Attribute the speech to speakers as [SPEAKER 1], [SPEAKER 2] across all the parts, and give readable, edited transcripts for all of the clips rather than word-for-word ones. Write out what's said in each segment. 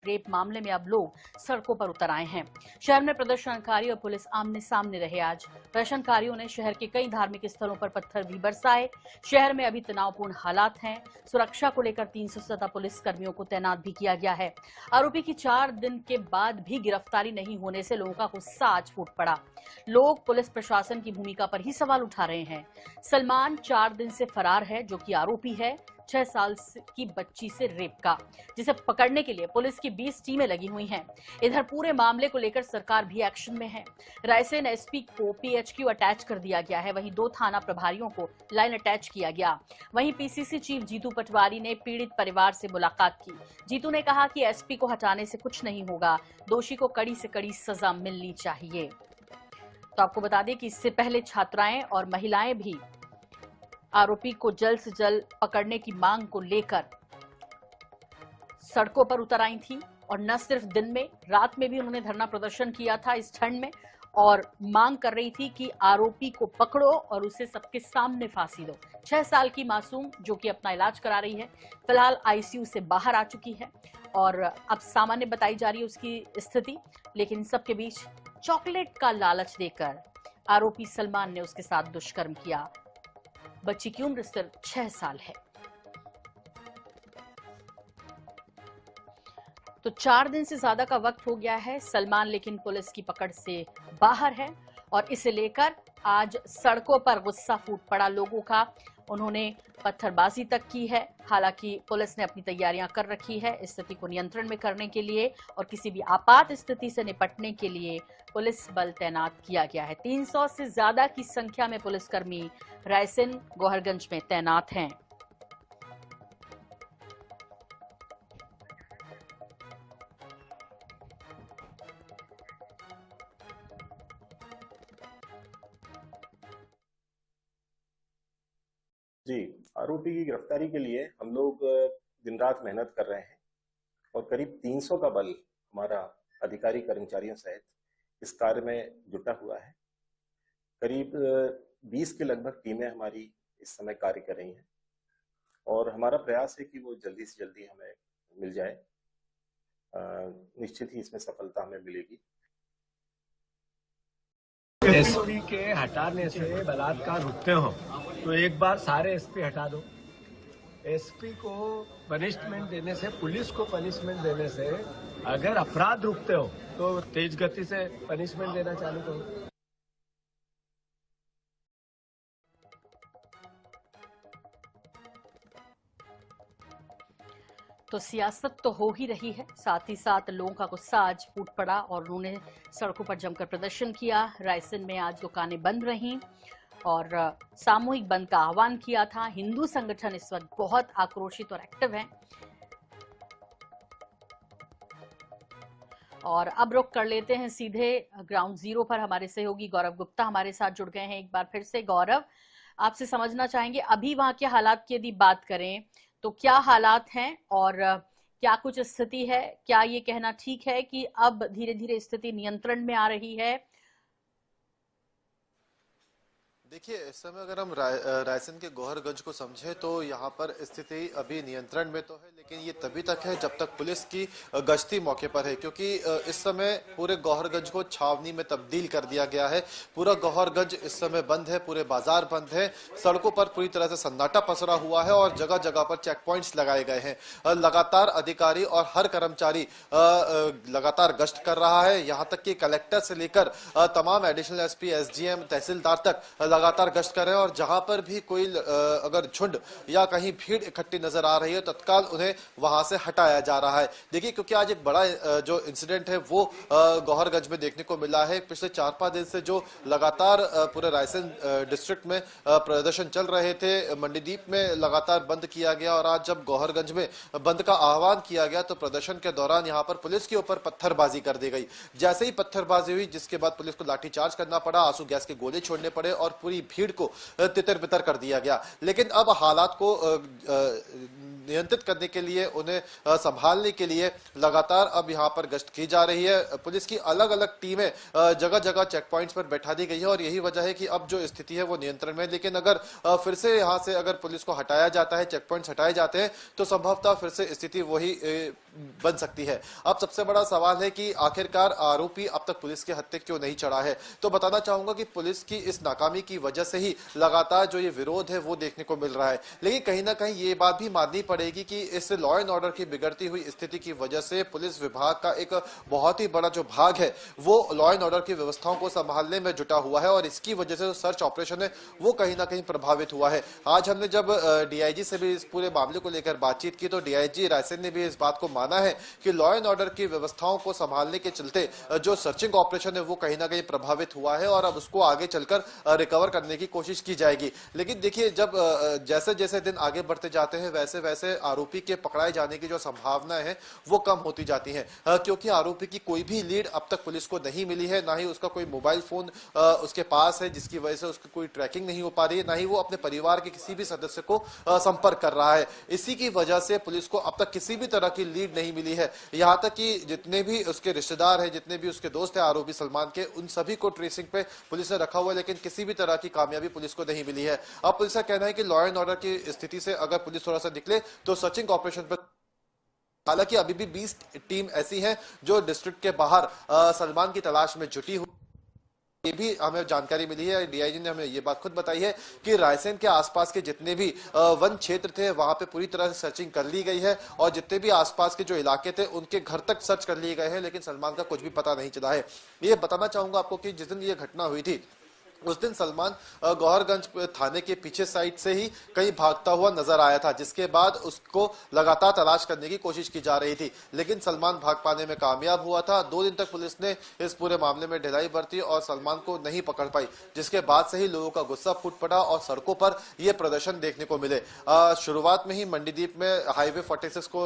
[SPEAKER 1] Rape मामले में अब लोग सड़कों पर उतर आए हैं। शहर में प्रदर्शनकारी और पुलिस आमने सामने रहे। आज प्रदर्शनकारियों ने शहर के कई धार्मिक स्थलों पर पत्थर भी बरसाए। शहर में अभी तनावपूर्ण हालात हैं। सुरक्षा को लेकर 300 से ज्यादा पुलिस कर्मियों को तैनात भी किया गया है। आरोपी की 4 दिन के बाद भी गिरफ्तारी नहीं होने से लोगों का गुस्सा आज फूट पड़ा। लोग पुलिस प्रशासन की भूमिका पर ही सवाल उठा रहे हैं। सलमान 4 दिन से फरार है, जो कि आरोपी है 6 साल की बच्ची से रेप का, जिसे पकड़ने के लिए पुलिस की 20 टीमें लगी हुई हैं। इधर पूरे मामले को लेकर सरकार भी एक्शन में है। रायसेन एसपी को पीएचक्यू अटैच कर दिया गया है। वहीं 2 थाना प्रभारियों को लाइन अटैच किया गया। वहीं पीसीसी चीफ जीतू पटवारी ने पीड़ित परिवार से मुलाकात की। जीतू ने कहा कि एसपी को हटाने से कुछ नहीं होगा, दोषी को कड़ी से कड़ी सजा मिलनी चाहिए। तो आपको बता दें कि इससे पहले छात्राएं और महिलाएं भी आरोपी को जल्द से जल्द पकड़ने की मांग को लेकर सड़कों पर उतर आई थी। और न सिर्फ दिन में, रात में भी उन्होंने धरना प्रदर्शन किया था इस ठंड में, और मांग कर रही थी कि आरोपी को पकड़ो और उसे सबके सामने फांसी दो। 6 साल की मासूम जो कि अपना इलाज करा रही है, फिलहाल आईसीयू से बाहर आ चुकी है और अब सामान्य बताई जा रही है उसकी स्थिति। लेकिन सबके बीच चॉकलेट का लालच देकर आरोपी सलमान ने उसके साथ दुष्कर्म किया। बच्ची की उम्र सिर्फ 6 साल है। तो 4 दिन से ज्यादा का वक्त हो गया है। सलमान लेकिन पुलिस की पकड़ से बाहर है और इसे लेकर आज सड़कों पर गुस्सा फूट पड़ा लोगों का। उन्होंने पत्थरबाजी तक की है। हालांकि पुलिस ने अपनी तैयारियां कर रखी है स्थिति को नियंत्रण में करने के लिए, और किसी भी आपात स्थिति से निपटने के लिए पुलिस बल तैनात किया गया है। 300 से ज्यादा की संख्या में पुलिसकर्मी रायसेन गौहरगंज में तैनात हैं।
[SPEAKER 2] जी, आरोपी की गिरफ्तारी के लिए हम लोग दिन रात मेहनत कर रहे हैं और करीब 300 का बल हमारा अधिकारी कर्मचारियों सहित इस कार्य में जुटा हुआ है। करीब 20 के लगभग टीमें हमारी इस समय कार्य कर रही हैं और हमारा प्रयास है कि वो जल्दी से जल्दी हमें मिल जाए। निश्चित ही इसमें सफलता हमें मिलेगी।
[SPEAKER 3] एसपी के हटाने से बलात्कार रुकते हो तो एक बार सारे एसपी हटा दो। एसपी को पनिशमेंट देने से, पुलिस को पनिशमेंट देने से अगर अपराध रुकते हो तो तेज गति से पनिशमेंट देना चालू करो।
[SPEAKER 1] तो सियासत तो हो ही रही है, साथ ही साथ लोगों का गुस्सा आज फूट पड़ा और उन्होंने सड़कों पर जमकर प्रदर्शन किया। रायसेन में आज दुकानें बंद रहीं और सामूहिक बंद का आह्वान किया था। हिंदू संगठन इस वक्त बहुत आक्रोशित और एक्टिव हैं। और अब रुख कर लेते हैं सीधे ग्राउंड जीरो पर। हमारे सहयोगी गौरव गुप्ता हमारे साथ जुड़ गए हैं। एक बार फिर से गौरव, आपसे समझना चाहेंगे अभी वहां के हालात की यदि बात करें तो क्या हालात हैं और क्या कुछ स्थिति है? क्या ये कहना ठीक है कि अब धीरे धीरे स्थिति नियंत्रण में आ रही है?
[SPEAKER 4] देखिए, इस समय अगर हम रायसेन के गौहरगंज को समझे तो यहाँ पर स्थिति अभी नियंत्रण में तो है, लेकिन ये तभी तक है जब तक पुलिस की गश्ती मौके पर है, क्योंकि इस समय पूरे गौहरगंज को छावनी में तब्दील कर दिया गया है। पूरा गौहरगंज इस समय बंद है, पूरे बाजार बंद है, सड़कों पर पूरी तरह से सन्नाटा पसरा हुआ है और जगह जगह पर चेक पॉइंट्स लगाए गए हैं। लगातार अधिकारी और हर कर्मचारी लगातार गश्त कर रहा है। यहाँ तक कि कलेक्टर से लेकर तमाम एडिशनल एसपी, एसडीएम, तहसीलदार तक लगातार गश्त कर रहे हैं और जहां पर भी कोई अगर झुंड या कहीं भीड़ इकट्ठी नजर आ रही है तत्काल उन्हें वहां से हटाया जा रहा है। देखिए, क्योंकि आज एक बड़ा जो इंसिडेंट है वो गौहरगंज में देखने को मिला है। पिछले 4-5 दिन से जो लगातार पूरे रायसेन डिस्ट्रिक्ट में प्रदर्शन चल रहे थे, मंडीदीप में लगातार बंद किया गया और आज जब गौहरगंज में बंद का आह्वान किया गया तो प्रदर्शन के दौरान यहां पर पुलिस के ऊपर पत्थरबाजी कर दी गई। जैसे ही पत्थरबाजी हुई, जिसके बाद पुलिस को लाठीचार्ज करना पड़ा, आंसू गैस के गोले छोड़ने पड़े और पूरी भीड़ को तितर बितर कर दिया गया। लेकिन अब हालात को नियंत्रित करने के लिए, उन्हें संभालने के लिए लगातार अब यहाँ पर गश्त की जा रही है। पुलिस की अलग अलग टीमें जगह जगह चेक पॉइंट्स पर बैठा दी गई है और यही वजह है कि अब जो स्थिति है वो नियंत्रण में है। लेकिन अगर फिर से यहाँ से अगर पुलिस को हटाया जाता है, चेक पॉइंट्स हटाए जाते हैं, तो संभवतः फिर से स्थिति वही बन सकती है। अब सबसे बड़ा सवाल है कि आखिरकार आरोपी अब तक पुलिस के हत्थे क्यों नहीं चढ़ा है। तो बताना चाहूंगा कि पुलिस की इस नाकामी की वजह से ही लगातार जो ये विरोध है वो देखने को मिल रहा है। लेकिन कहीं ना कहीं ये बात भी माननी पड़ेगी कि इस लॉ एंड ऑर्डर की बिगड़ती हुई स्थिति की वजह से पुलिस विभाग का एक बहुत ही बड़ा जो भाग है वो लॉ एंड ऑर्डर की व्यवस्थाओं को संभालने में जुटा हुआ है और इसकी वजह से जो सर्च ऑपरेशन है वो कहीं ना कहीं प्रभावित हुआ है। आज हमने जब डीआईजी से भी इस पूरे मामले को लेकर बातचीत की तो डीआईजी रायसेन ने भी इस बात को माना है कि लॉ एंड ऑर्डर की व्यवस्थाओं को संभालने के चलते जो सर्चिंग ऑपरेशन है वो कहीं ना कहीं प्रभावित हुआ है और अब उसको आगे चलकर रिकवर करने की कोशिश की जाएगी। लेकिन देखिए, जब जैसे जैसे दिन आगे बढ़ते जाते हैं वैसे वैसे आरोपी के पकड़ाए जाने की जो संभावनाएं हैं वो कम होती जाती हैं, क्योंकि आरोपी की कोई भी लीड अब तक पुलिस को नहीं मिली है, ना ही उसका कोई मोबाइल फोन उसके पास है जिसकी वजह से उसकी कोई ट्रैकिंग नहीं हो पा रही है, ना ही वो अपने परिवार के किसी भी सदस्य को संपर्क कर रहा है। इसी की वजह से पुलिस को अब तक किसी भी तरह की लीड नहीं मिली है। यहां तक कि जितने भी उसके रिश्तेदार हैं, जितने भी उसके दोस्त हैं आरोपी सलमान के, उन सभी को ट्रेसिंग पे पुलिस ने रखा हुआ है, लेकिन किसी भी तरह की कामयाबी पुलिस को नहीं मिली है। अब पुलिस का कहना है कि लॉ एंड ऑर्डर की स्थिति से अगर पुलिस थोड़ा सा निकले तो सर्चिंग ऑपरेशन पर, हालांकि अभी भी 20 टीम ऐसी हैं जो डिस्ट्रिक्ट के बाहर सलमान की तलाश में जुटी हुई। ये भी हमें जानकारी मिली है, डीआईजी ने हमें ये बात खुद बताई है कि रायसेन के आसपास के जितने भी वन क्षेत्र थे वहां पे पूरी तरह से सर्चिंग कर ली गई है और जितने भी आसपास के जो इलाके थे उनके घर तक सर्च कर लिए गए हैं, लेकिन सलमान का कुछ भी पता नहीं चला है। ये बताना चाहूंगा आपको कि जिस दिन ये घटना हुई थी उस दिन सलमान गौहरगंज थाने के पीछे साइड से ही कहीं भागता हुआ नजर आया था, जिसके बाद उसको लगातार तलाश करने की कोशिश की जा रही थी, लेकिन सलमान भाग पाने में कामयाब हुआ था। 2 दिन तक पुलिस ने इस पूरे मामले में ढिलाई बरती और सलमान को नहीं पकड़ पाई, जिसके बाद से ही लोगों का गुस्सा फूट पड़ा और सड़कों पर यह प्रदर्शन देखने को मिले। शुरुआत में ही मंडीदीप में हाईवे 46 को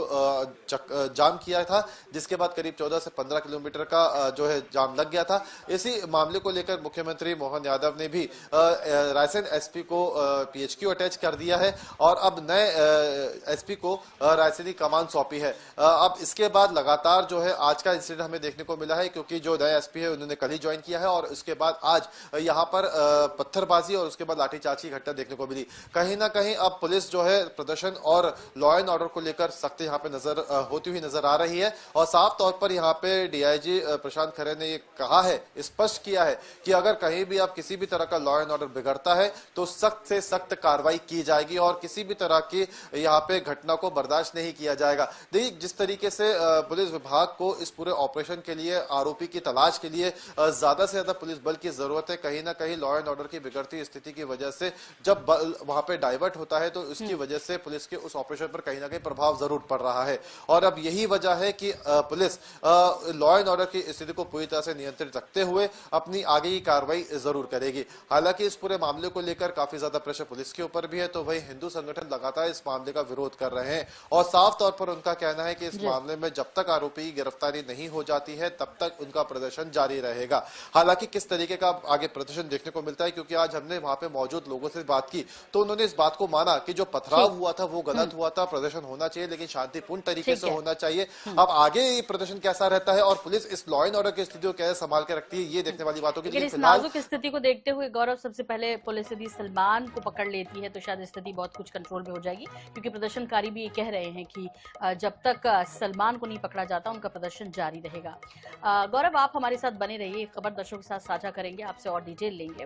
[SPEAKER 4] जाम किया था, जिसके बाद करीब 14 से 15 किलोमीटर का जो है जाम लग गया था। इसी मामले को लेकर मुख्यमंत्री मोहन यादव ने भी रायसेन एसपी को पीएचक्यू अटैच कर दिया है और अब नए एसपी को रायसेनी कमान सौंपी है। अब इसके बाद लगातार जो है आज का इंसिडेंट हमें देखने को मिला है, क्योंकि जो नए एसपी है उन्होंने कल ही ज्वाइन किया है और उसके बाद आज यहां पर पत्थरबाजी और उसके बाद लाठीचार्ज की घटना देखने को मिली। कहीं ना कहीं अब पुलिस जो है प्रदर्शन और लॉ एंड ऑर्डर को लेकर सख्त यहाँ पे होती हुई नजर आ रही है और साफ तौर पर यहाँ पे डीआईजी प्रशांत खरे ने ये कहा है, स्पष्ट किया है कि अगर कहीं भी आप किसी भी तरह का लॉ एंड ऑर्डर बिगड़ता है तो सख्त से सख्त कार्रवाई की जाएगी और किसी भी तरह की यहाँ पे घटना को बर्दाश्त नहीं किया जाएगा। देखिए, जिस तरीके से पुलिस विभाग को इस पूरे ऑपरेशन के लिए, आरोपी की तलाश के लिए ज्यादा से ज्यादा पुलिस बल की जरूरत है, कहीं ना कहीं लॉ एंड ऑर्डर की बिगड़ती स्थिति की वजह से जब बल वहां पे डाइवर्ट होता है तो उसकी वजह से पुलिस के उस ऑपरेशन पर कहीं ना कहीं प्रभाव जरूर पड़ रहा है और अब यही वजह है कि पुलिस लॉ एंड ऑर्डर की स्थिति को पूरी तरह से नियंत्रित रखते हुए अपनी आगे की कार्रवाई जरूर करेगी। हालांकि इस पूरे मामले को लेकर काफी ज्यादा प्रेशर पुलिस के ऊपर भी है, तो वही हिंदू संगठन लगातार इस मामले का विरोध कर रहे हैं और साफ तौर पर उनका कहना है कि इस मामले में जब तक आरोपी की गिरफ्तारी नहीं हो जाती है तब तक उनका प्रदर्शन जारी रहेगा। हालांकि किस तरीके का आगे प्रदर्शन देखने को मिलता है, क्योंकि आज हमने वहां पे मौजूद लोगों से बात की तो उन्होंने इस बात को माना कि जो पथराव हुआ था वो गलत हुआ था, प्रदर्शन होना चाहिए लेकिन शांतिपूर्ण तरीके से होना चाहिए। अब आगे प्रदर्शन कैसा रहता है और पुलिस इस लॉ एंड ऑर्डर की स्थिति को कैसे संभाल के रखती है ये देखने वाली बात होगी।
[SPEAKER 1] लेकिन इस नाजुक स्थिति को देखते हुए गौरव, सबसे पहले पुलिस यदि सलमान को पकड़ लेती है तो शायद स्थिति बहुत कुछ कंट्रोल में हो जाएगी, क्योंकि प्रदर्शनकारी भी ये कह रहे हैं कि जब तक सलमान को नहीं पकड़ा जाता उनका प्रदर्शन जारी रहेगा। गौरव, आप हमारे साथ बने रहिए, खबर दर्शकों के साथ साझा करेंगे, आपसे और डिटेल लेंगे।